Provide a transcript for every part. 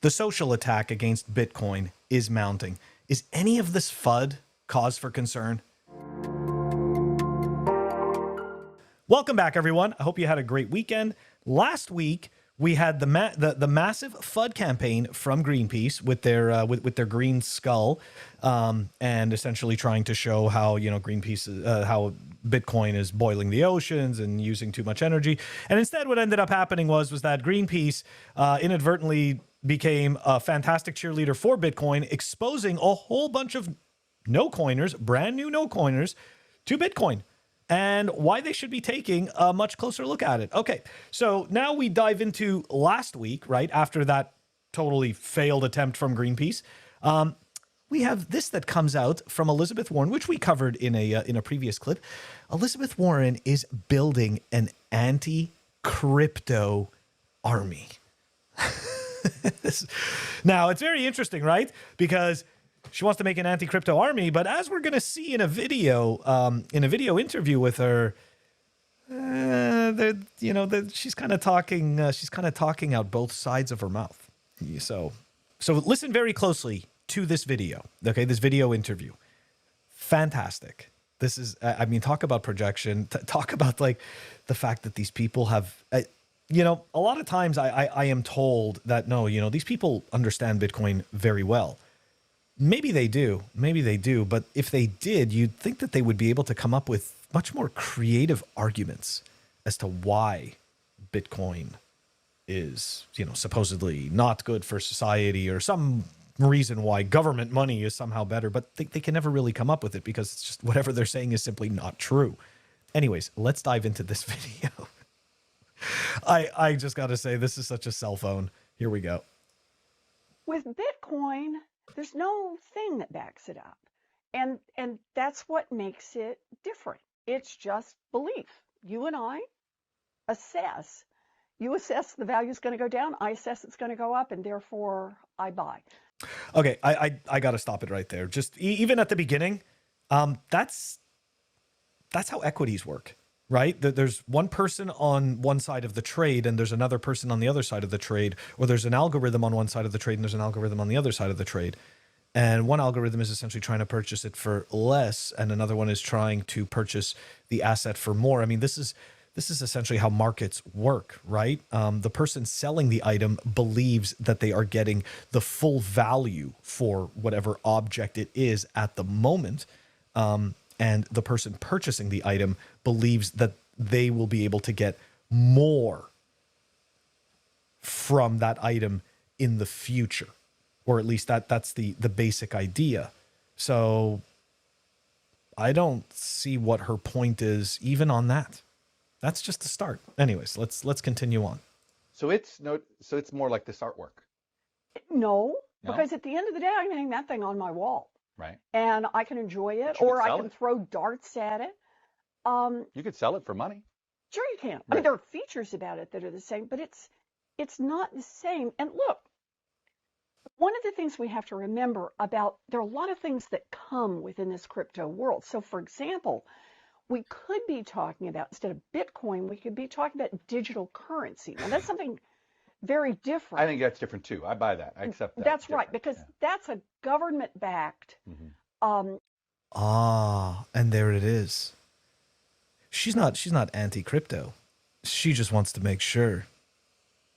The social attack against Bitcoin is mounting. Is any of this FUD cause for concern? Welcome back, everyone. I hope you had a great weekend. Last week, we had the massive FUD campaign from Greenpeace with their with their green skull, and essentially trying to show how Greenpeace how Bitcoin is boiling the oceans and using too much energy. And instead, what ended up happening was that Greenpeace inadvertently became a fantastic cheerleader for Bitcoin, exposing a whole bunch of no-coiners, brand new no-coiners, to Bitcoin, and why they should be taking a much closer look at it. Okay, so now we dive into last week, right after that totally failed attempt from Greenpeace. We have this that comes out from Elizabeth Warren, which we covered in a previous clip. Elizabeth Warren is building an anti-crypto army. Now, it's very interesting, right? Because she wants to make an anti-crypto army, but as we're going to see in a video interview with her, she's kind of talking out both sides of her mouth. So listen very closely to this video. Okay, this video interview, fantastic. This is, I mean, talk about projection. Talk about like the fact that these people have. A lot of times I am told that, no, these people understand Bitcoin very well. Maybe they do. But if they did, you'd think that they would be able to come up with much more creative arguments as to why Bitcoin is, supposedly not good for society, or some reason why government money is somehow better. But they can never really come up with it because it's just whatever they're saying is simply not true. Anyways, let's dive into this video. I just got to say, this is such a cell phone. Here we go. With Bitcoin, there's no thing that backs it up. And that's what makes it different. It's just belief. You and I assess. You assess the value is going to go down. I assess it's going to go up, and therefore I buy. Okay, I got to stop it right there. Just even at the beginning, that's how equities work. Right? There's one person on one side of the trade and there's another person on the other side of the trade, or there's an algorithm on one side of the trade and there's an algorithm on the other side of the trade. And one algorithm is essentially trying to purchase it for less, and another one is trying to purchase the asset for more. I mean, this is essentially how markets work, right? The person selling the item believes that they are getting the full value for whatever object it is at the moment. And the person purchasing the item believes that they will be able to get more from that item in the future, or at least that's the basic idea. So I don't see what her point is even on that. That's just the start. Anyways, let's continue on. So it's more like this artwork. No, because at the end of the day, I can hang that thing on my wall. Right. And I can enjoy it, or I can throw darts at it. You could sell it for money. Sure you can. Right. I mean, there are features about it that are the same, but it's not the same. And look, one of the things we have to remember about, there are a lot of things that come within this crypto world. So for example, we could be talking about, instead of Bitcoin, we could be talking about digital currency. Now that's something very different. I think that's different too. I buy that. I accept that. That's right, because that's a government-backed. Mm-hmm. And there it is. She's not anti-crypto. She just wants to make sure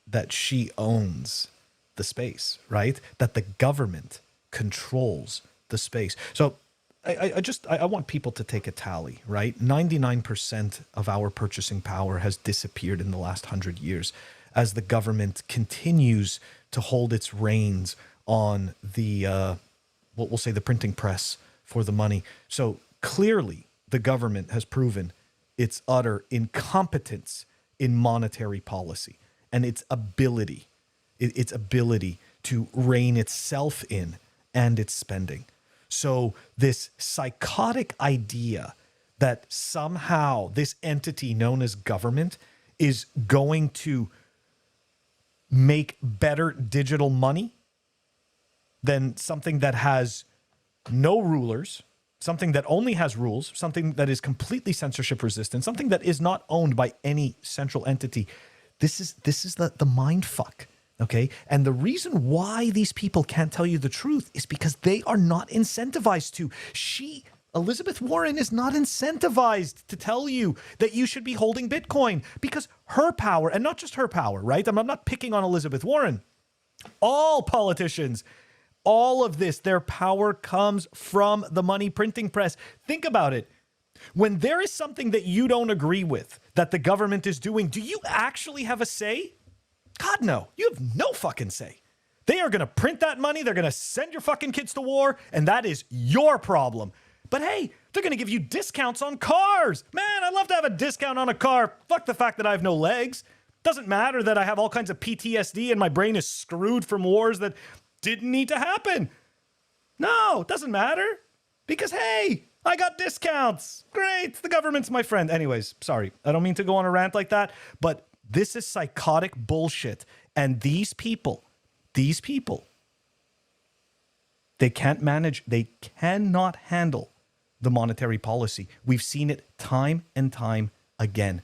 that she owns the space, right? That the government controls the space. So I want people to take a tally, right? 99% of our purchasing power has disappeared in the last 100 years. As the government continues to hold its reins on the, what we'll say, the printing press for the money. So clearly the government has proven its utter incompetence in monetary policy and its ability to rein itself in and its spending. So this psychotic idea that somehow this entity known as government is going to make better digital money than something that has no rulers, something that only has rules, something that is completely censorship resistant, something that is not owned by any central entity. This is the mind fuck Okay. And the reason why these people can't tell you the truth is because they are not incentivized to. Elizabeth Warren is not incentivized to tell you that you should be holding Bitcoin because her power, and not just her power, right? I'm not picking on Elizabeth Warren. All politicians, all of this, their power comes from the money printing press. Think about it. When there is something that you don't agree with that the government is doing, do you actually have a say? God, no. You have no fucking say. They are going to print that money. They're going to send your fucking kids to war. And that is your problem. But hey, they're going to give you discounts on cars. Man, I'd love to have a discount on a car. Fuck the fact that I have no legs. Doesn't matter that I have all kinds of PTSD and my brain is screwed from wars that didn't need to happen. No, it doesn't matter. Because hey, I got discounts. Great. The government's my friend. Anyways, sorry. I don't mean to go on a rant like that, but this is psychotic bullshit. And these people, they can't manage, they cannot handle the monetary policy. We've seen it time and time again.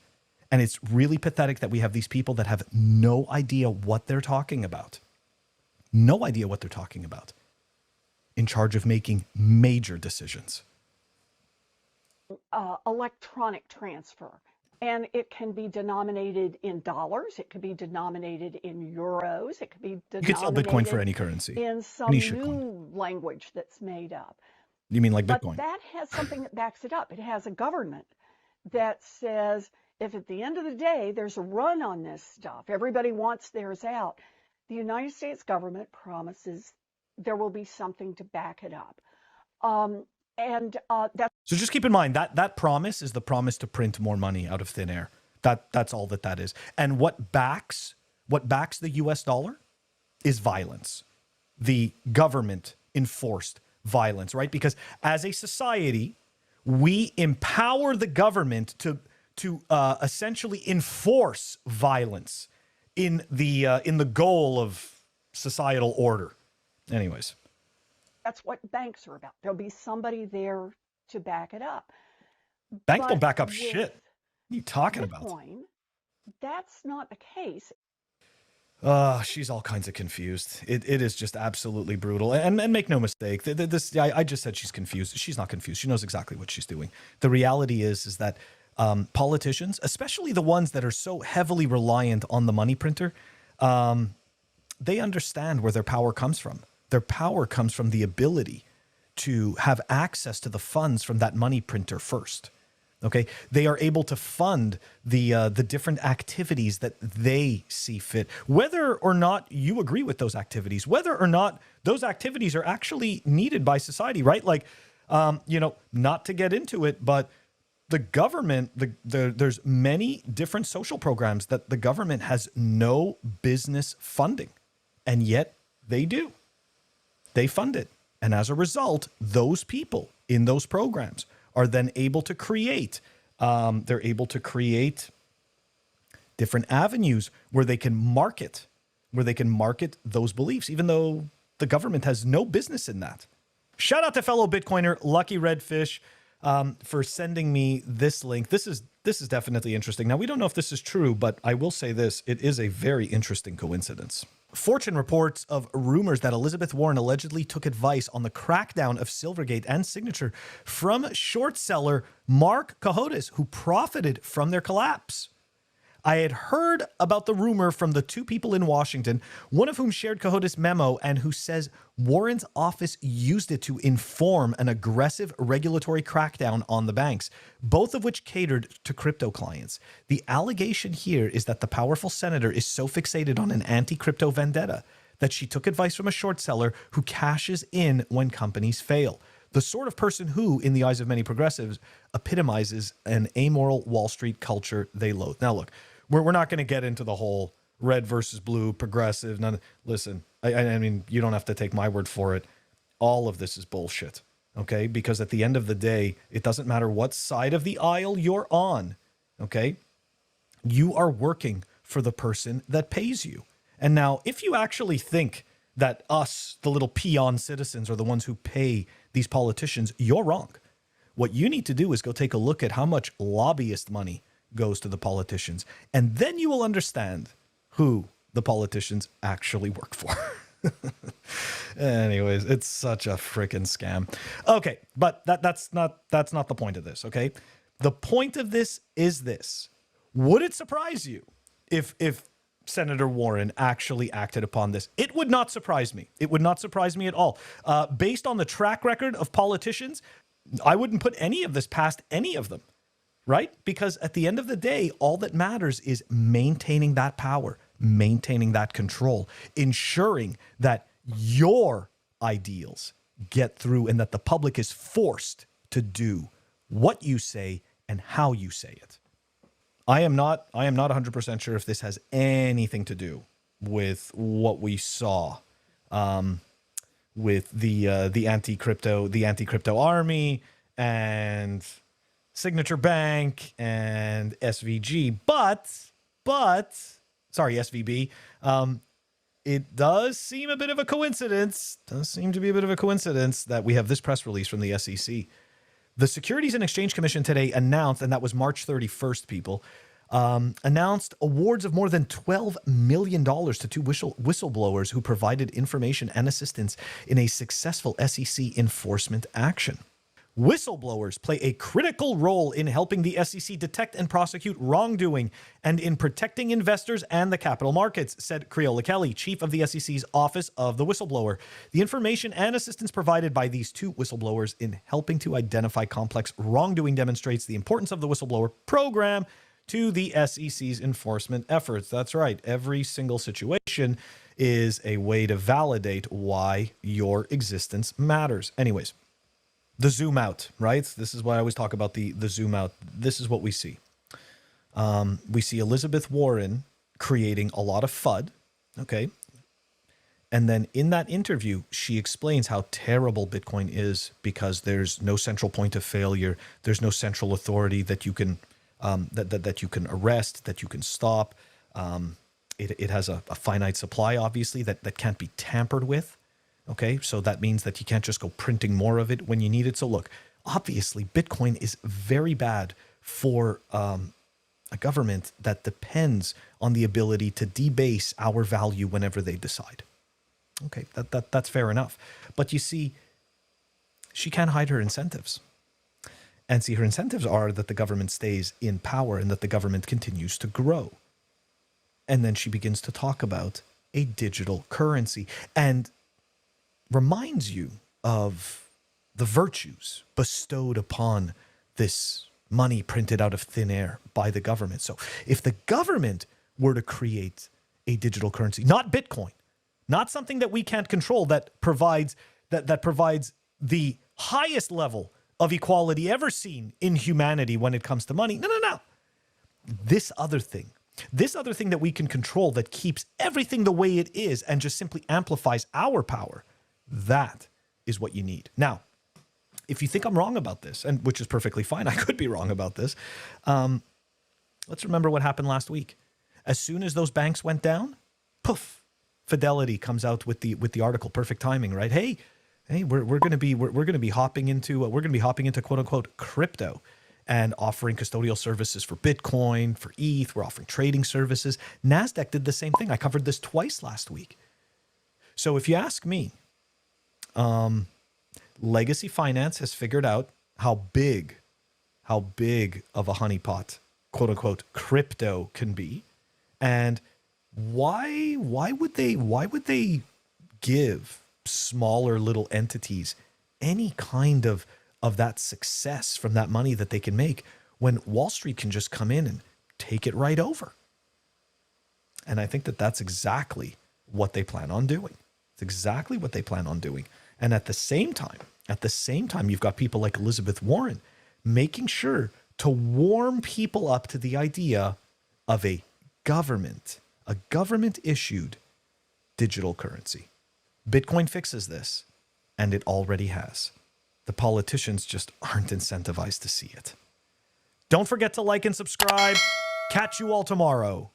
And it's really pathetic that we have these people that have no idea what they're talking about. No idea what they're talking about. In charge of making major decisions. Electronic transfer. And it can be denominated in dollars. It could be denominated in euros. It could be denominated. You could sell Bitcoin for any currency. In some new language that's made up. You mean like Bitcoin? But that has something that backs it up. It has a government that says if at the end of the day there's a run on this stuff, everybody wants theirs out, the United States government promises there will be something to back it up. So just keep in mind that promise is the promise to print more money out of thin air. That's all that is. And what backs the US dollar is violence. The government enforced violence, right? Because as a society, we empower the government to essentially enforce violence in the goal of societal order. Anyways. That's what banks are about. There'll be somebody there to back it up. Banks don't back up shit. What are you talking about? That's not the case. She's all kinds of confused. It is just absolutely brutal. And make no mistake, I just said she's confused. She's not confused. She knows exactly what she's doing. The reality is that politicians, especially the ones that are so heavily reliant on the money printer, they understand where their power comes from. Their power comes from the ability to have access to the funds from that money printer first. Okay, they are able to fund the different activities that they see fit, whether or not you agree with those activities, whether or not those activities are actually needed by society, right? Like, not to get into it, but the government, there's many different social programs that the government has no business funding, and yet they do. They fund it. And as a result, those people in those programs are then able to create, different avenues where they can market those beliefs, even though the government has no business in that. Shout out to fellow Bitcoiner Lucky Redfish for sending me this link. This is definitely interesting. Now, we don't know if this is true, but I will say this. It is a very interesting coincidence. Fortune reports of rumors that Elizabeth Warren allegedly took advice on the crackdown of Silvergate and Signature from short seller Mark Cohodes, who profited from their collapse. I had heard about the rumor from the two people in Washington, one of whom shared Cohodes' memo and who says Warren's office used it to inform an aggressive regulatory crackdown on the banks, both of which catered to crypto clients. The allegation here is that the powerful senator is so fixated on an anti-crypto vendetta that she took advice from a short seller who cashes in when companies fail. The sort of person who, in the eyes of many progressives, epitomizes an amoral Wall Street culture they loathe. Now, look, we're not going to get into the whole red versus blue, progressive. Listen, I mean, you don't have to take my word for it. All of this is bullshit, okay? Because at the end of the day, it doesn't matter what side of the aisle you're on, okay? You are working for the person that pays you. And now, if you actually think that us, the little peon citizens, are the ones who pay these politicians, you're wrong. What you need to do is go take a look at how much lobbyist money goes to the politicians. And then you will understand who the politicians actually work for. Anyways, it's such a freaking scam. Okay, but that's not the point of this, okay? The point of this is this. Would it surprise you if Senator Warren actually acted upon this? It would not surprise me. It would not surprise me at all. Based on the track record of politicians, I wouldn't put any of this past any of them, right? Because at the end of the day, all that matters is maintaining that power, maintaining that control, ensuring that your ideals get through and that the public is forced to do what you say and how you say it. I am not 100% sure if this has anything to do with what we saw with the anti-crypto army and Signature Bank and SVG, but SVB. It does seem a bit of a coincidence. Does seem to be a bit of a coincidence that we have this press release from the SEC. The Securities and Exchange Commission today announced, and that was March 31st, people, announced awards of more than $12 million to two whistleblowers who provided information and assistance in a successful SEC enforcement action. Whistleblowers play a critical role in helping the SEC detect and prosecute wrongdoing and in protecting investors and the capital markets, said Creola Kelly, chief of the SEC's Office of the Whistleblower. The information and assistance provided by these two whistleblowers in helping to identify complex wrongdoing demonstrates the importance of the whistleblower program to the SEC's enforcement efforts. That's right. Every single situation is a way to validate why your existence matters. Anyways. The zoom out, right? This is why I always talk about the zoom out. This is what we see. We see Elizabeth Warren creating a lot of FUD, okay? And then in that interview, she explains how terrible Bitcoin is because there's no central point of failure. There's no central authority that you can that you can arrest, that you can stop. It has a finite supply, obviously, that can't be tampered with. Okay, so that means that you can't just go printing more of it when you need it. So look, obviously, Bitcoin is very bad for a government that depends on the ability to debase our value whenever they decide. Okay, that's fair enough. But you see, she can't hide her incentives. And see, her incentives are that the government stays in power and that the government continues to grow. And then she begins to talk about a digital currency and reminds you of the virtues bestowed upon this money printed out of thin air by the government. So if the government were to create a digital currency, not Bitcoin, not something that we can't control, that provides the highest level of equality ever seen in humanity when it comes to money. No. This other thing that we can control, that keeps everything the way it is and just simply amplifies our power. That is what you need. Now, if you think I'm wrong about this, and which is perfectly fine, I could be wrong about this. Let's remember what happened last week. As soon as those banks went down, poof, Fidelity comes out with the article. Perfect timing, right? Hey, we're going to be hopping into quote unquote crypto and offering custodial services for Bitcoin, for ETH. We're offering trading services. NASDAQ did the same thing. I covered this twice last week. So if you ask me, legacy finance has figured out how big of a honeypot, quote unquote, crypto can be. And why would they give smaller little entities any kind of that success from that money that they can make when Wall Street can just come in and take it right over? And I think that that's exactly what they plan on doing. It's exactly what they plan on doing. And at the same time, you've got people like Elizabeth Warren making sure to warm people up to the idea of a government-issued digital currency. Bitcoin fixes this, and it already has. The politicians just aren't incentivized to see it. Don't forget to like and subscribe. Catch you all tomorrow.